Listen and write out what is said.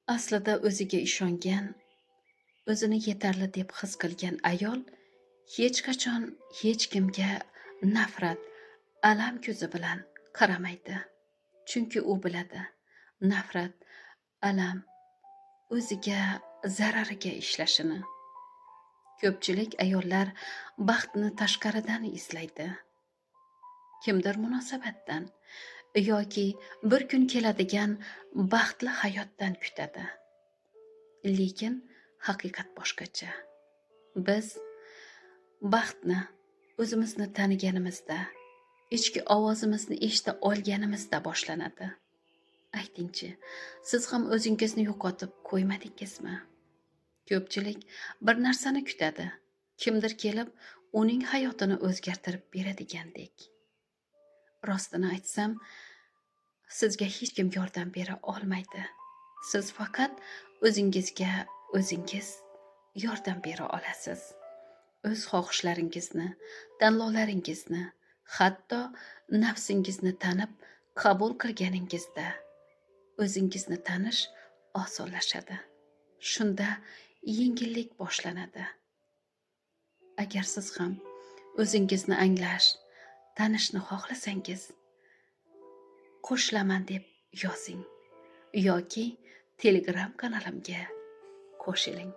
Aslida o'ziga ishongan, o'zini yetarli deb his qilgan ayol hech qachon hech kimga nafrat, alam ko'zi bilan qaramaydi. Chunki u biladi, nafrat, alam o'ziga zarariga ishlashini. Ko'pchilik ayollar baxtni tashqaridan izlaydi. Kimdir munosabatdan yoki bir kun keladigan baxtli hayotdan kutadi. Lekin haqiqat boshqacha. Biz baxtni o'zimizni taniganimizda, ichki ovozimizni eshita olganimizda boshlanadi. Aytingchi, siz ham o'zingizni yo'qotib qo'ymadingizmi? Ko'pchilik bir narsani kutadi. Kimdir kelib, uning hayotini o'zgartirib beradigandek. Rostini aytsam, sizga hech kim yordam bera olmaydi. Siz faqat o'zingizga o'zingiz yordam bera olasiz. O'z xohishlaringizni, tanlovlaringizni, hatto nafsingizni tanib, qabul qilganingizda o'zingizni tanish osonlashadi. Shunda yengillik boshlanadi. Agar siz ham o'zingizni anglash, tanishni xohlasangiz, qo'shilaman deb yozing yoki Telegram kanalimga qo'shiling.